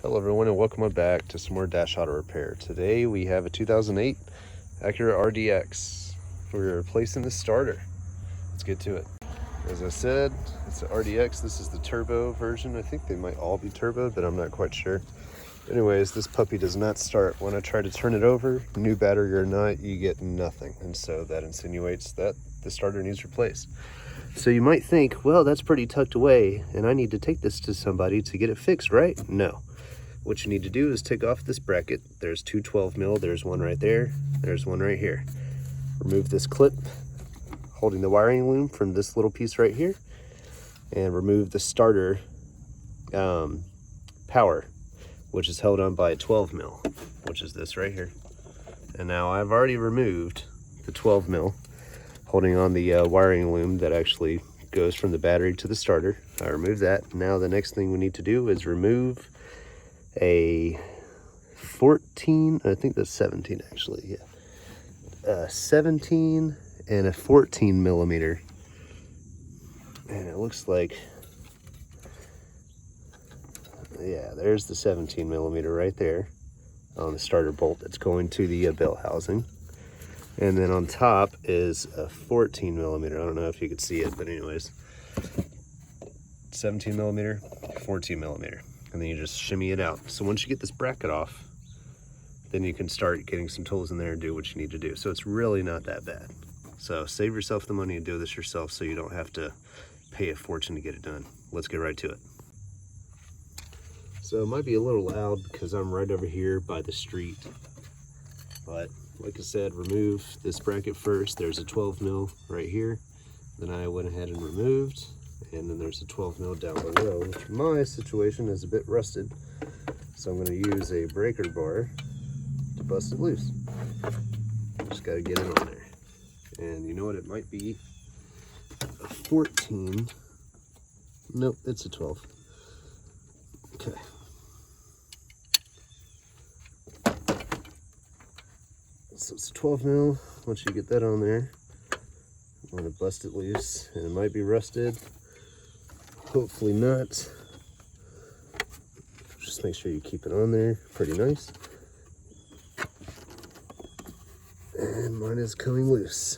Hello everyone and welcome back to some more dash auto repair. Today we have a 2008 Acura RDX. We're replacing the starter. Let's get to it. As I said, it's the RDX. This is the turbo version. I think they might all be turbo, but I'm not quite sure. Anyways, this puppy does not start. When I try to turn it over, new battery or not, you get nothing. And so that insinuates that the starter needs replaced. So you might think, well, that's pretty tucked away and I need to take this to somebody to get it fixed, right? No. What you need to do is take off this bracket. There's two 12 mil, there's one right there, there's one right here. Remove this clip holding the wiring loom from this little piece right here, and remove the starter power, which is held on by a 12 mil, which is this right here. And now I've already removed the 12 mil holding on the wiring loom that actually goes from the battery to the starter. I removed that. Now the next thing we need to do is remove a 14, I think that's 17 actually, yeah. 17 and a 14 millimeter. And it looks like, yeah, there's the 17 millimeter right there on the starter bolt that's going to the bell housing. And then on top is a 14 millimeter. I don't know if you could see it, but anyways, 17 millimeter, 14 millimeter. And then you just shimmy it out. So once you get this bracket off, then you can start getting some tools in there and do what you need to do. So it's really not that bad. So save yourself the money and do this yourself so you don't have to pay a fortune to get it done. Let's get right to it. So it might be a little loud because I'm right over here by the street. But like I said, remove this bracket first. There's a 12 mil right here. Then I went ahead and removed. And then there's a 12 mil down below, which my situation is a bit rusted. So I'm going to use a breaker bar to bust it loose. Just got to get it on there. And you know what, it might be a 14. Nope, it's a 12. Okay. So it's a 12 mil. Once you get that on there, I'm going to bust it loose. And it might be rusted. Hopefully not. Just make sure you keep it on there pretty nice. And mine is coming loose.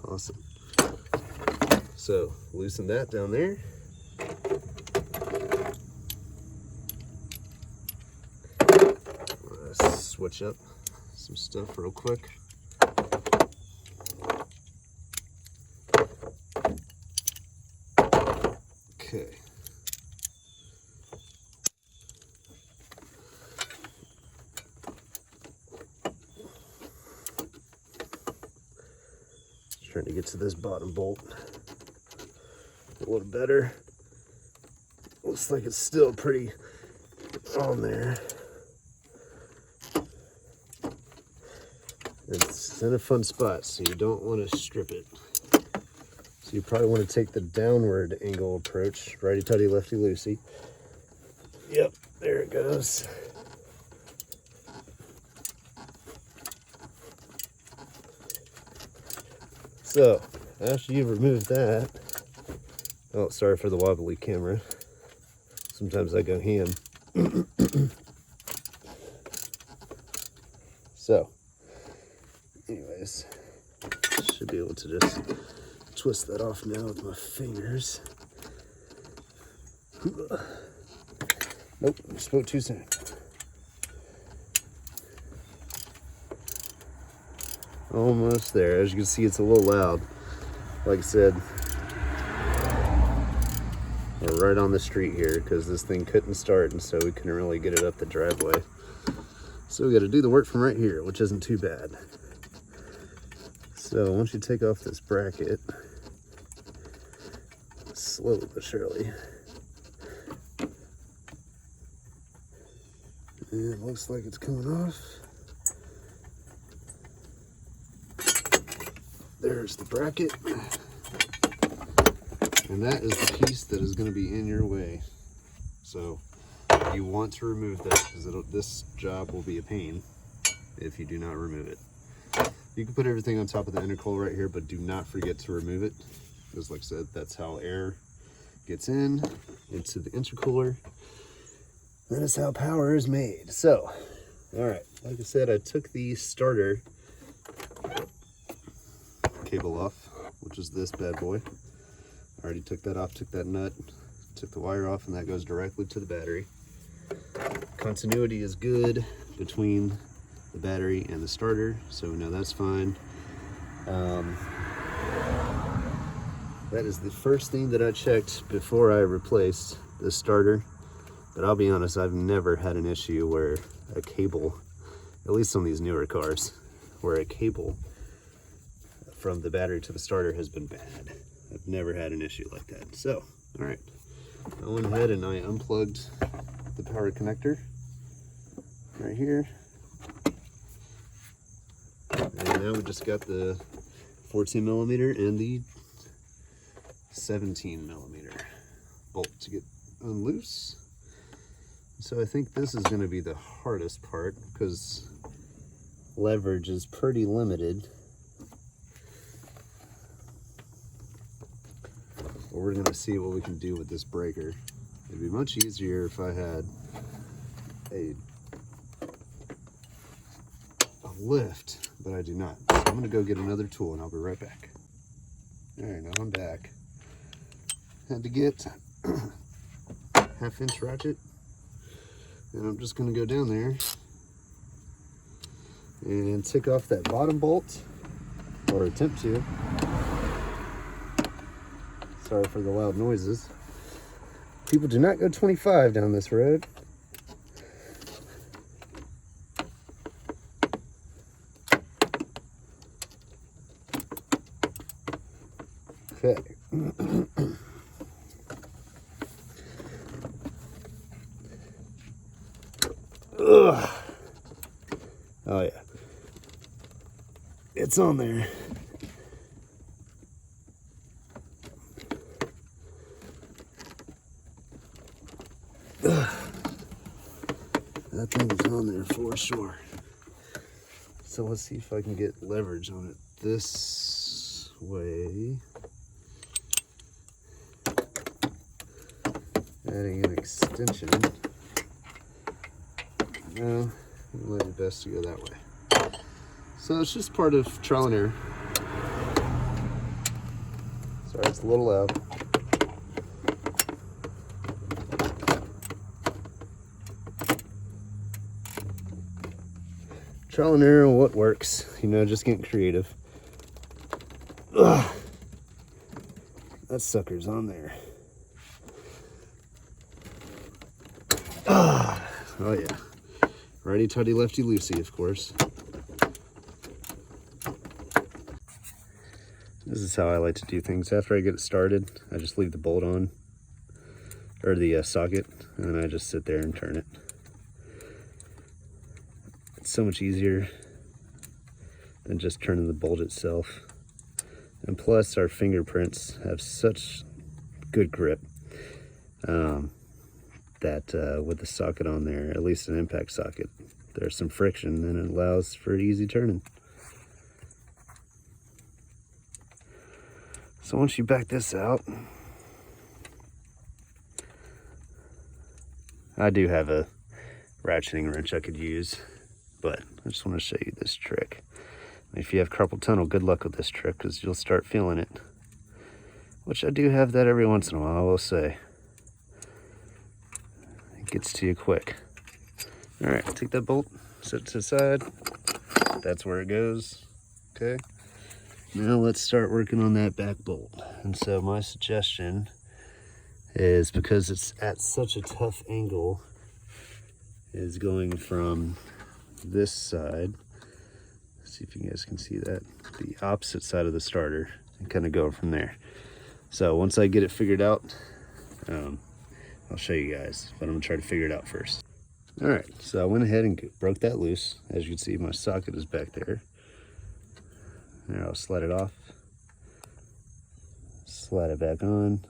Awesome. So loosen that down there. Switch up some stuff real quick. Okay. Just trying to get to this bottom bolt a little better. Looks like it's still pretty on there. It's in a fun spot, so you don't want to strip it. So you probably want to take the downward angle approach, righty-tighty, lefty-loosey. Yep, there it goes. So, after you've removed that, oh, sorry for the wobbly camera. Sometimes I go ham. So, anyways, should be able to just twist that off now with my fingers. Nope, I spoke too soon. Almost there. As you can see, it's a little loud. Like I said, we're right on the street here because this thing couldn't start, and so we couldn't really get it up the driveway. So we got to do the work from right here, which isn't too bad. So once you take off this bracket, slowly but surely, and it looks like it's coming off. There's the bracket, and that is the piece that is going to be in your way. So you want to remove that because this job will be a pain if you do not remove it. You can put everything on top of the intercooler right here, but do not forget to remove it. Because like I said, that's how air gets into the intercooler. That is how power is made. So, all right, like I said, I took the starter cable off, which is this bad boy. I already took that off, took that nut, took the wire off, and that goes directly to the battery. Continuity is good between the battery and the starter, so we know that's fine. That is the first thing that I checked before I replaced the starter. But I'll be honest, I've never had an issue where a cable, at least on these newer cars, where a cable from the battery to the starter has been bad. I've never had an issue like that. So, all right, I went ahead and I unplugged the power connector right here. And now we just got the 14 millimeter and the 17 millimeter bolt to get unloose. So I think this is going to be the hardest part because leverage is pretty limited. But we're going to see what we can do with this breaker. It'd be much easier if I had a lift, but I do not. So I'm going to go get another tool and I'll be right back. All right, now I'm back. Had to get half-inch ratchet, and I'm just going to go down there and take off that bottom bolt, or attempt to. Sorry for the loud noises. People do not go 25 down this road. Okay. Ugh. Oh yeah, it's on there. Ugh. That thing is on there for sure. So let's see if I can get leverage on it this way. Adding an extension. No, it might be best to go that way. So it's just part of trial and error. Sorry, it's a little loud. Trial and error on what works, you know, just getting creative. Ugh. That sucker's on there. Oh yeah. Righty tighty, lefty loosey, of course. This is how I like to do things. After I get it started, I just leave the bolt on, or the socket, and then I just sit there and turn it. It's so much easier than just turning the bolt itself. And plus, our fingerprints have such good grip that with the socket on there, at least an impact socket, there's some friction and it allows for easy turning. So once you back this out, I do have a ratcheting wrench I could use, but I just want to show you this trick. If you have carpal tunnel, good luck with this trick because you'll start feeling it, which I do have that every once in a while, I will say. It gets to you quick. All right, take that bolt, set it to the side. That's where it goes. Okay. Now let's start working on that back bolt. And so my suggestion is, because it's at such a tough angle, is going from this side. See if you guys can see that, the opposite side of the starter, and kind of go from there. So once I get it figured out, I'll show you guys, but I'm gonna try to figure it out first. All right, so I went ahead and broke that loose. As you can see, my socket is back there. There, I'll slide it off, slide it back on,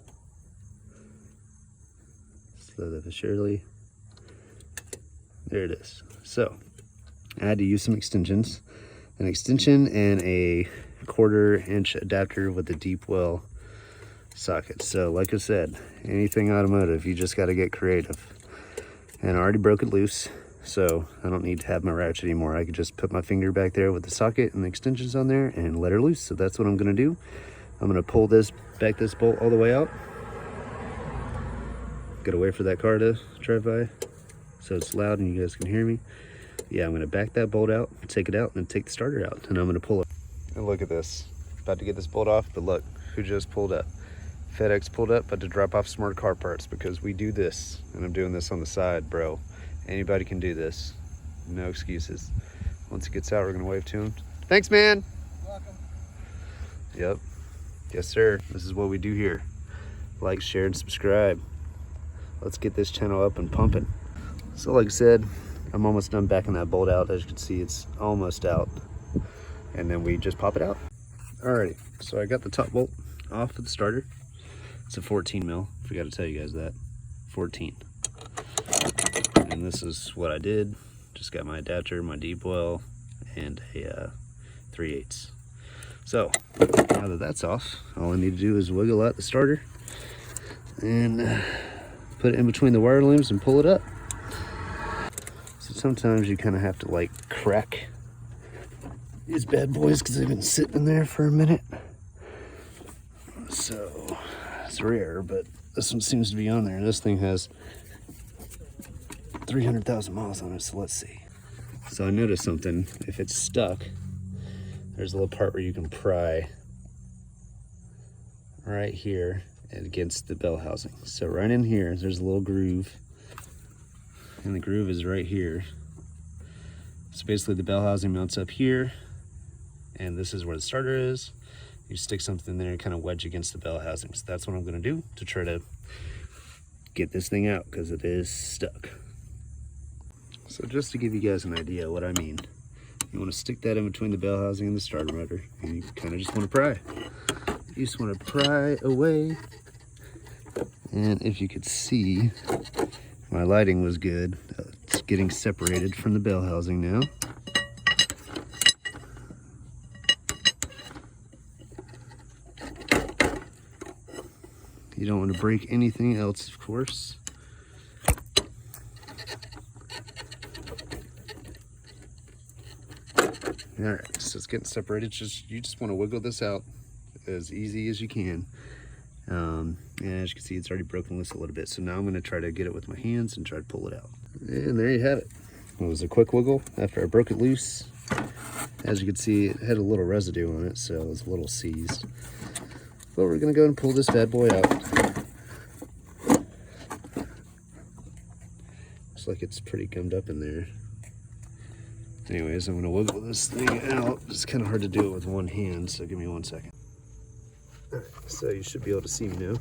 slowly but surely. There it is. So I had to use some extensions. an extension and a 1/4-inch adapter with a deep well socket. So like I said, anything automotive, you just got to get creative. And I already broke it loose, so I don't need to have my ratchet anymore. I could just put my finger back there with the socket and the extensions on there and let her loose. So that's what I'm going to do. I'm going to pull this bolt all the way out. Gotta wait for that car to drive by so it's loud and you guys can hear me. Yeah, I'm gonna back that bolt out, take it out, and then take the starter out, and I'm gonna pull it. And look at this. About to get this bolt off, but look, who just pulled up? FedEx pulled up, but to drop off smart car parts, because we do this, and I'm doing this on the side, bro. Anybody can do this. No excuses. Once it gets out, we're gonna wave to him. Thanks, man. Welcome. Yep. Yes, sir. This is what we do here. Like, share, and subscribe. Let's get this channel up and pumping. So like I said, I'm almost done backing that bolt out. As you can see, it's almost out. And then we just pop it out. Alrighty, so I got the top bolt off of the starter. It's a 14 mil. Forgot to tell you guys that. 14. And this is what I did. Just got my adapter, my deep well, and a 3/8. So now that that's off, all I need to do is wiggle out the starter and put it in between the wire looms and pull it up. So sometimes you kind of have to like crack these bad boys because they've been sitting in there for a minute. So it's rare, but this one seems to be on there. This thing has 300,000 miles on it, so let's see. So I noticed something. If it's stuck, there's a little part where you can pry right here against the bell housing. So right in here, there's a little groove, and the groove is right here. So basically the bell housing mounts up here, and this is where the starter is. You stick something there and kind of wedge against the bell housing. So that's what I'm going to do to try to get this thing out, because it is stuck. So just to give you guys an idea what I mean, you want to stick that in between the bell housing and the starter motor, and you kind of just want to pry. You just want to pry away. And if you could see, my lighting was good. It's getting separated from the bell housing now. You don't want to break anything else, of course. All right, so it's getting separated. You just want to wiggle this out as easy as you can. And as you can see, it's already broken loose a little bit. So now I'm going to try to get it with my hands and try to pull it out. And there you have it. It was a quick wiggle after I broke it loose. As you can see, it had a little residue on it, so it was a little seized. But we're going to go and pull this bad boy out. Looks like it's pretty gummed up in there. Anyways, I'm going to wiggle this thing out. It's kind of hard to do it with one hand, so give me 1 second. Alright, so you should be able to see me now.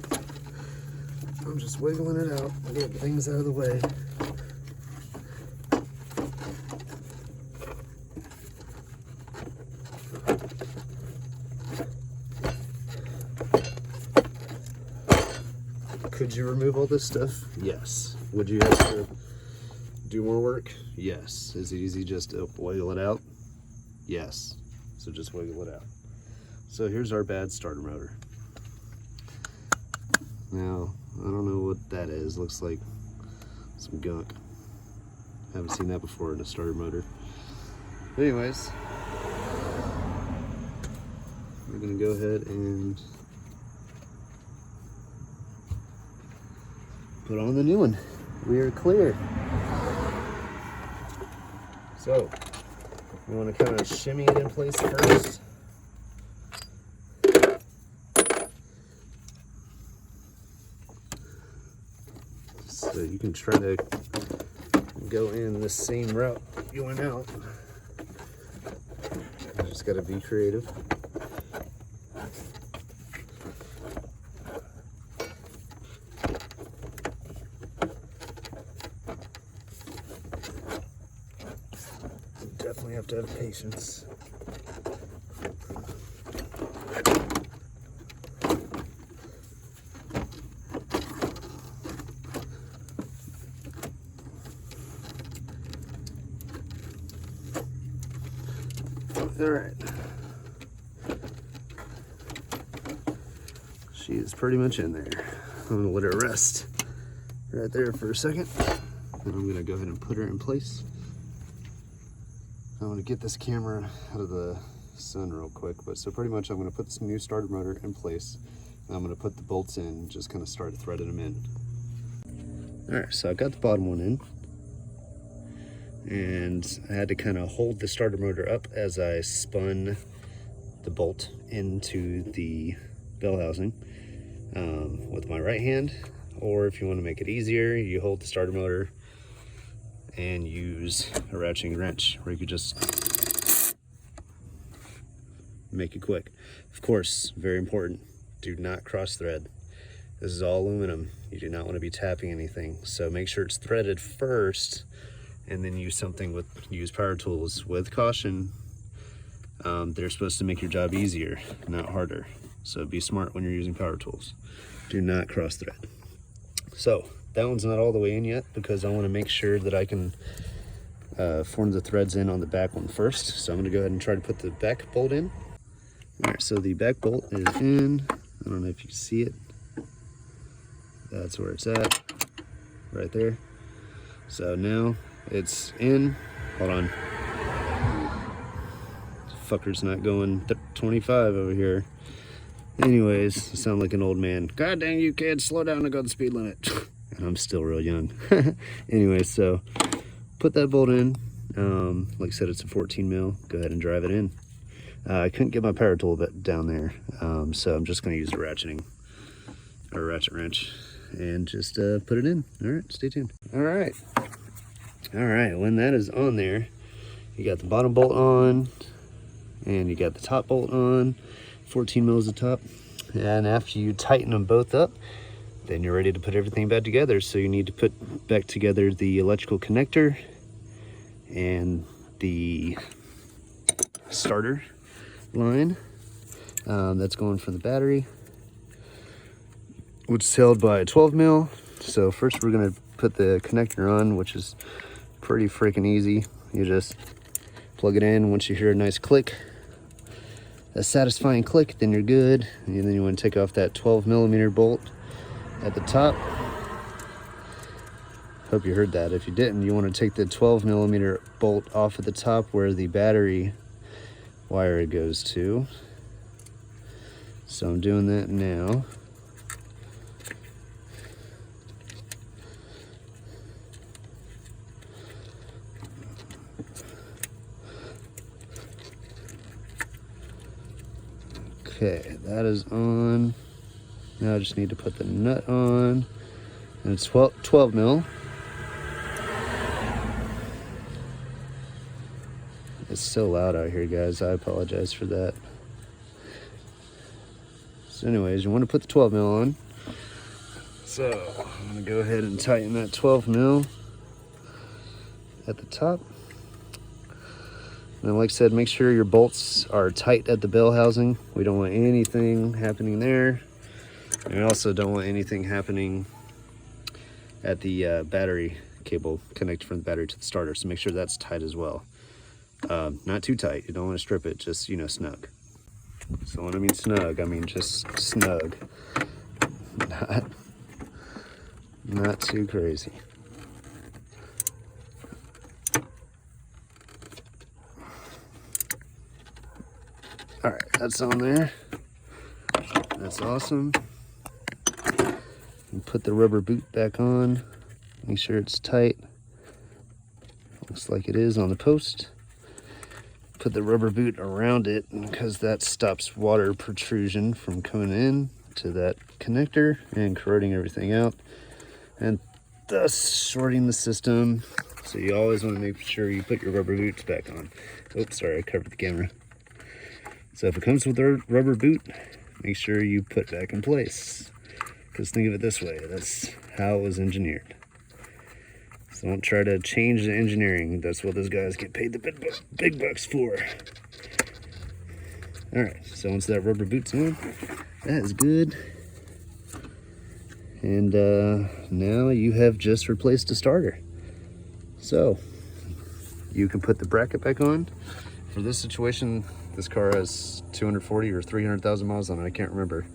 I'm just wiggling it out, get things out of the way. Could you remove all this stuff? Yes. Would you have to do more work? Yes. Is it easy just to wiggle it out? Yes. So just wiggle it out. So here's our bad starter motor. Now, I don't know what that is. Looks like some gunk. Haven't seen that before in a starter motor. But anyways, we're gonna go ahead and put on the new one. We are clear. So, we want to kind of shimmy it in place first. So you can try to go in the same route you went out. You just got to be creative. Definitely have to have patience. All right. She is pretty much in there. I'm gonna let her rest right there for a second. And I'm gonna go ahead and put her in place. I'm gonna get this camera out of the sun real quick, but so pretty much I'm gonna put this new starter motor in place. And I'm gonna put the bolts in, just kind of start threading them in. All right, so I got the bottom one in. And I had to kind of hold the starter motor up as I spun the bolt into the bell housing with my right hand, or if you want to make it easier, you hold the starter motor and use a ratcheting wrench, where you could just make it quick. Of course, very important, do not cross thread. This is all aluminum. You do not want to be tapping anything, so make sure it's threaded first, and then use power tools with caution. They're supposed to make your job easier, not harder. So be smart when you're using power tools. Do not cross thread. So that one's not all the way in yet, because I want to make sure that I can form the threads in on the back one first. So I'm going to go ahead and try to put the back bolt in. All right, so the back bolt is in. I don't know if you can see it. That's where it's at, right there. So now it's in. Hold on. Fucker's not going 25 over here. Anyways, I sound like an old man. God dang you kids, slow down and go the speed limit. And I'm still real young. Anyway, so put that bolt in. Like I said, it's a 14 mil. Go ahead and drive it in. I couldn't get my power tool down there, so I'm just going to use a ratchet wrench and just put it in. All right, stay tuned. All right, when that is on there, you got the bottom bolt on and you got the top bolt on. 14 mils at the top, and after you tighten them both up, then you're ready to put everything back together. So you need to put back together the electrical connector and the starter line that's going for the battery, which is held by a 12 mil. So first we're going to put the connector on, which is pretty freaking easy. You just plug it in. Once you hear a nice click, a satisfying click, then you're good. And then you want to take off that 12 millimeter bolt at the top. Hope you heard that. If you didn't, you want to take the 12 millimeter bolt off at the top where the battery wire goes to. So I'm doing that now. Okay, that is on. Now I just need to put the nut on. And it's 12 mil. It's so loud out here, guys. I apologize for that. So anyways, you want to put the 12 mil on. So I'm going to go ahead and tighten that 12 mil at the top. And like I said, make sure your bolts are tight at the bell housing. We don't want anything happening there. And we also don't want anything happening at the battery cable connected from the battery to the starter. So make sure that's tight as well. Not too tight. You don't want to strip it, just, you know, snug. So when I mean snug, I mean just snug. Not too crazy. All right, that's on there. That's awesome. And put the rubber boot back on. Make sure it's tight. Looks like it is on the post. Put the rubber boot around it because that stops water protrusion from coming in to that connector and corroding everything out, and thus shorting the system. So you always want to make sure you put your rubber boots back on. Oops, sorry, I covered the camera. So if it comes with a rubber boot, make sure you put back in place. Because think of it this way, that's how it was engineered. So don't try to change the engineering. That's what those guys get paid the big bucks for. All right, so once that rubber boot's on, that is good. And now you have just replaced a starter. So you can put the bracket back on For this situation, this car has 240 or 300,000 miles on it, I can't remember.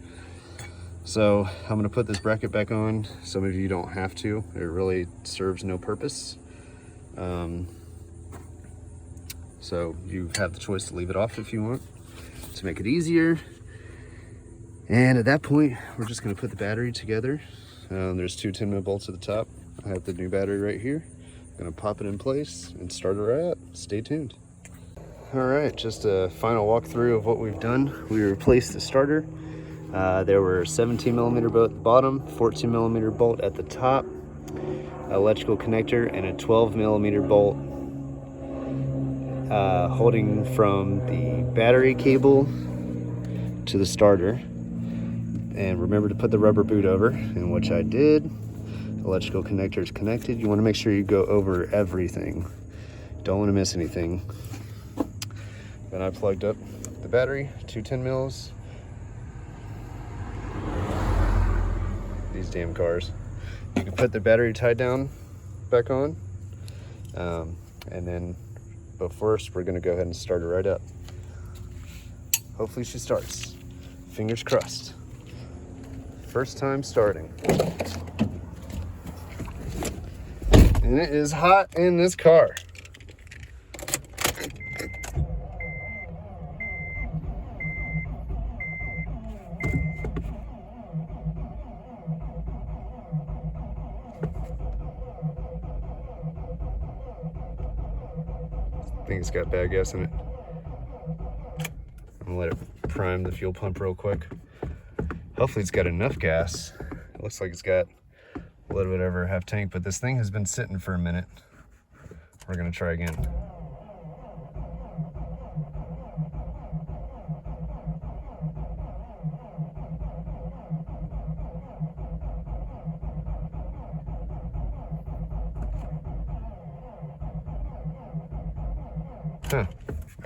So I'm gonna put this bracket back on. Some of you don't have to, it really serves no purpose. So you have the choice to leave it off if you want, to make it easier. And at that point, we're just gonna put the battery together. There's two 10mm bolts at the top. I have the new battery right here. I'm gonna pop it in place and start it right up. Stay tuned. All right, just a final walkthrough of what we've done. We replaced the starter. There were 17mm bolt at the bottom, 14mm bolt at the top, electrical connector, and a 12mm bolt holding from the battery cable to the starter. And remember to put the rubber boot over, and which I did. Electrical connector is connected. You want to make sure you go over everything. Don't want to miss anything. Then I plugged up the battery, two 10mm. These damn cars. You can put the battery tied down back on. But first we're gonna go ahead and start it right up. Hopefully she starts. Fingers crossed. First time starting. And it is hot in this car. I think it's got bad gas in it. I'm gonna let it prime the fuel pump real quick. Hopefully it's got enough gas. It looks like it's got a little bit over half tank, but this thing has been sitting for a minute. We're gonna try again. Huh.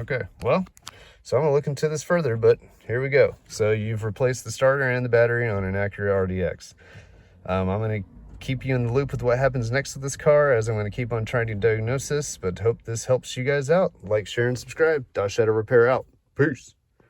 Okay, well, so I'm gonna look into this further, but here we go. So you've replaced the starter and the battery on an Acura RDX. I'm gonna keep you in the loop with what happens next with this car, as I'm gonna keep on trying to diagnose this, but hope this helps you guys out. Like, share, and subscribe. Dash Shadow Repair out. Peace.